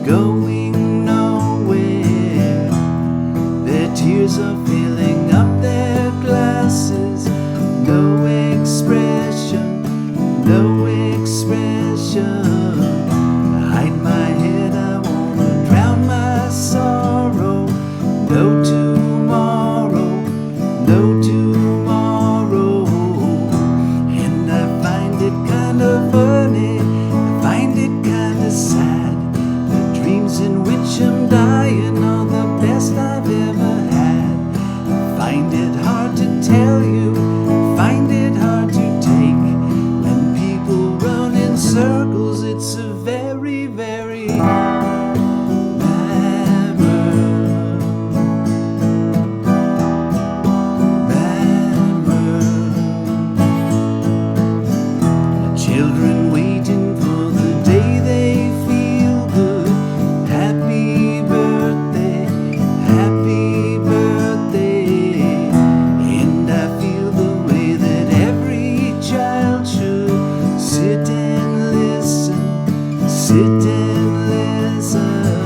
going nowhere. Their tears are filling up their glasses. No expression, no expression. Hide my head, I wanna drown my sorrow. No tomorrow, no tomorrow. And I find it kind of funny, I find it kind of sad. The dreams in which I'm dying are the best I've ever had. I find it hard to tell you, find it hard to take. When people run in circles, it's a very, very bad world. Bad world. The children waiting for the day they feel good. Happy birthday, happy birthday. And I feel the way that every child should. Sit and listen, sit and listen.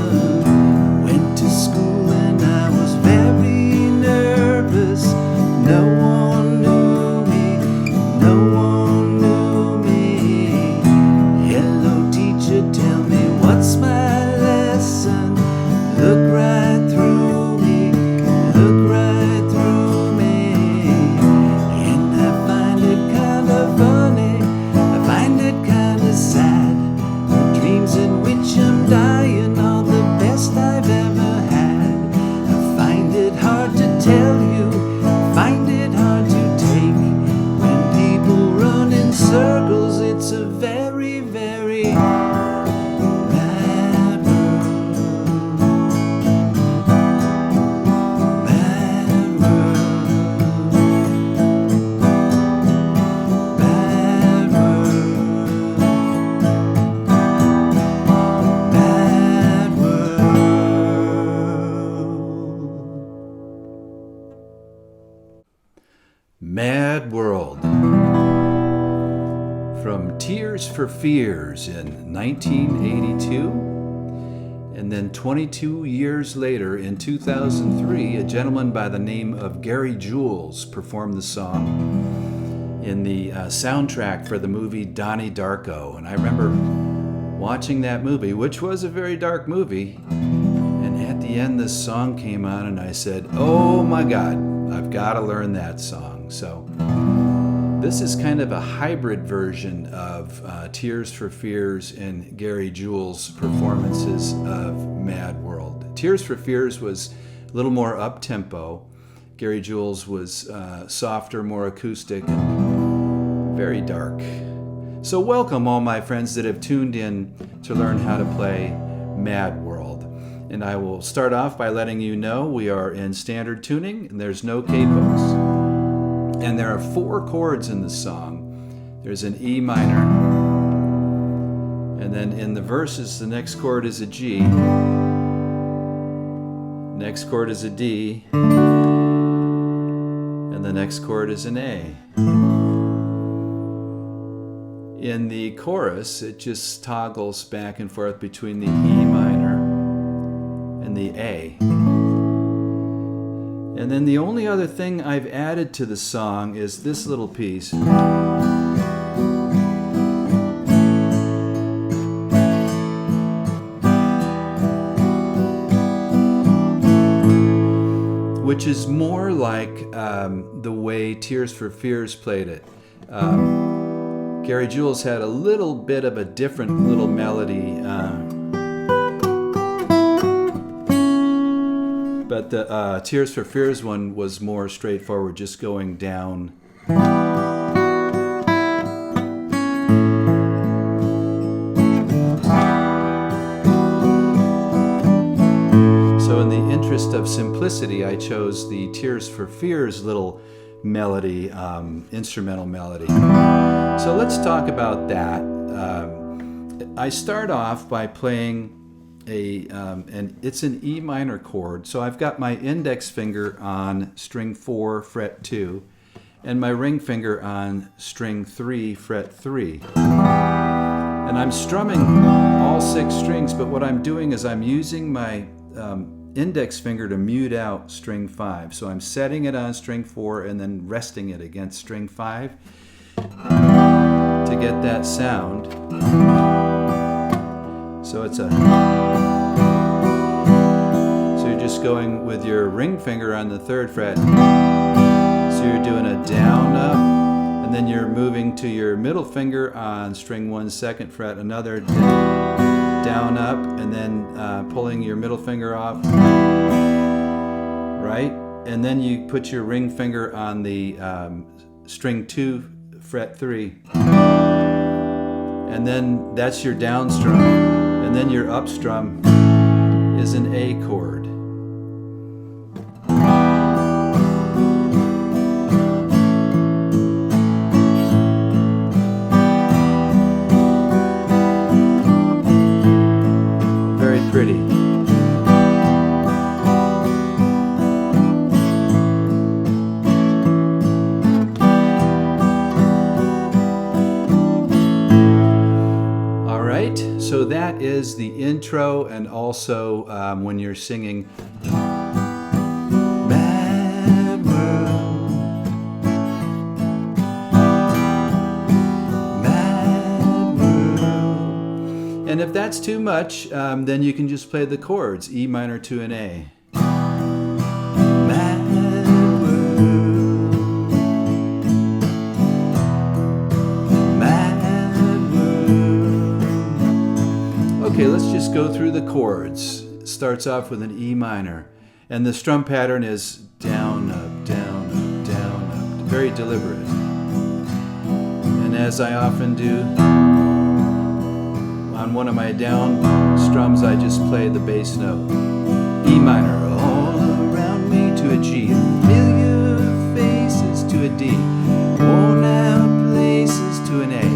Went to school and I was very nervous. No one knew me, no one knew me. Hello teacher, tell me what's my lesson. Look right through me, look right through me. And I find it kind of funny, I find it kind of sad. The dreams in which I'm dying are the best I've ever had. I find it hard to tell you, find it hard to take. When people run in circles, it's a very, very bad world. Bad world. Bad world. Bad world. Mad World. From Tears for Fears in 1982. And then 22 years later, in 2003, a gentleman by the name of Gary Jules performed the song in the soundtrack for the movie Donnie Darko. And I remember watching that movie, which was a very dark movie. And at the end, this song came on, and I said, oh my God, I've got to learn that song. So this is kind of a hybrid version of Tears for Fears and Gary Jules' performances of Mad World. Tears for Fears was a little more up-tempo. Gary Jules was softer, more acoustic, and very dark. So welcome all my friends that have tuned in to learn how to play Mad World. And I will start off by letting you know we are in standard tuning and there's no capos. And there are 4 chords in the song. There's an E minor, and then in the verses the next chord is a G, next chord is a D, and the next chord is an A. In the chorus, it just toggles back and forth between the E minor and the A. And then the only other thing I've added to the song is this little piece. Which is more like the way Tears for Fears played it. Gary Jules had a little bit of a different little melody. But the Tears for Fears one was more straightforward, just going down. So in the interest of simplicity, I chose the Tears for Fears little melody, instrumental melody. So let's talk about that. I start off by playing and it's an E minor chord. So I've got my index finger on string 4, fret 2, and my ring finger on string 3, fret 3. And I'm strumming all 6 strings, but what I'm doing is I'm using my index finger to mute out string 5. So I'm setting it on string 4 and then resting it against string 5 to get that sound. So it's a... So you're just going with your ring finger on the 3rd fret. So you're doing a down, up, and then you're moving to your middle finger on string 1, 2nd fret, another down, up, and then pulling your middle finger off, right? And then you put your ring finger on the string 2, fret 3. And then that's your down strum. And then your up strum is an A chord. Pretty. All right, so that is the intro, and also when you're singing Mad World, Mad World. And if that's too much, then you can just play the chords, E minor to an A. Mad world, mad world. Okay, let's just go through the chords. It starts off with an E minor, and the strum pattern is down, up, down, up, down, up. Very deliberate. And as I often do, on one of my down strums, I just play the bass note. E minor, all around me to a G, familiar faces to a D, worn out places to an A,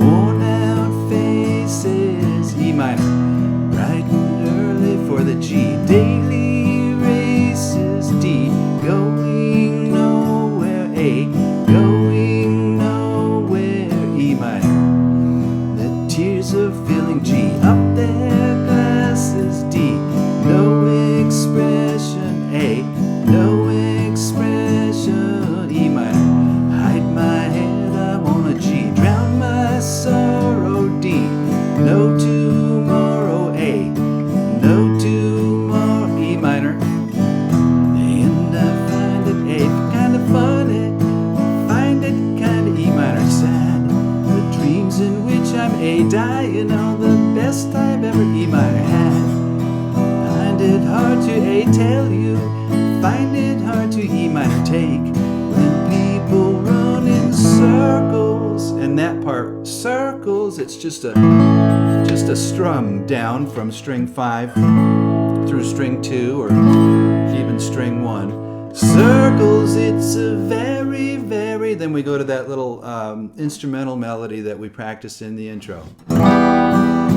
worn out faces, E minor, bright and early for the G, daily races, D, going nowhere, A, going nowhere, E minor. Tears of feeling, G, up their glasses, D, no expression, A, no expression, E minor, hide my head, I want a G, drown my sorrow, D, no tomorrow, A, no tomorrow, E minor, and I find it, A, kinda funny, find it kinda E minor, sad, the dreams in which I'm A, dying on the best I've ever E minor had. Find it hard to A, tell you, find it hard to E minor take, when people run in circles. And that part, circles, it's just a strum down from string 5 through string 2 or even string 1. Circles, it's a very, very, then we go to that little instrumental melody that we practiced in the intro. Mad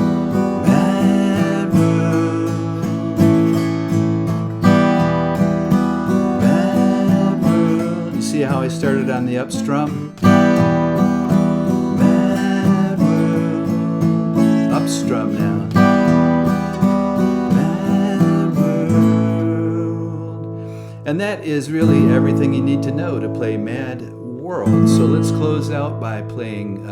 world, mad world. You see how I started on the up strum? Mad world, up strum now. And that is really everything you need to know to play Mad World. So let's close out by playing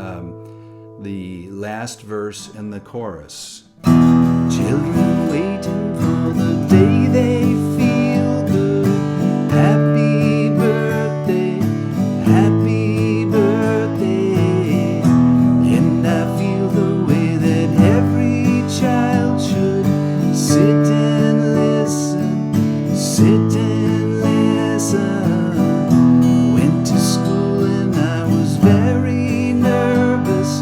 the last verse and the chorus. Children waiting for the day they feel good. Happy birthday, happy birthday. And I feel the way that every child should sit and listen, sit and went to school and I was very nervous.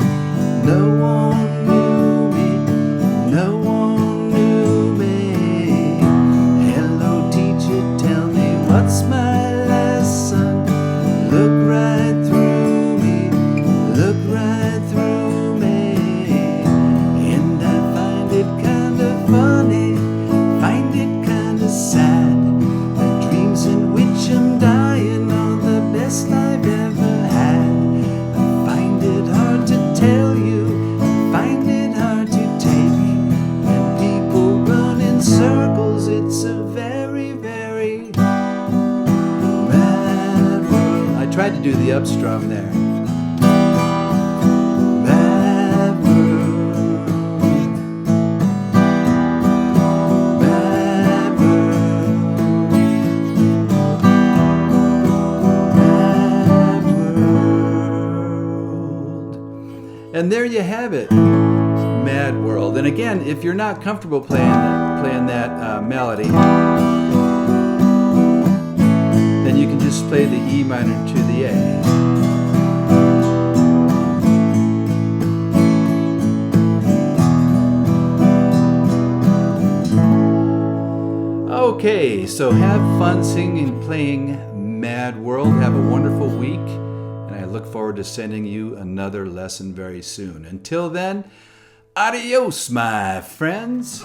No one knew me, no one knew me. do the upstrum there. Mad world, mad world, mad world. And there you have it, Mad World. And again, if you're not comfortable playing that melody, then you can just play the E minor to the A. Okay, so have fun singing and playing Mad World. Have a wonderful week, and I look forward to sending you another lesson very soon. Until then, adios, my friends.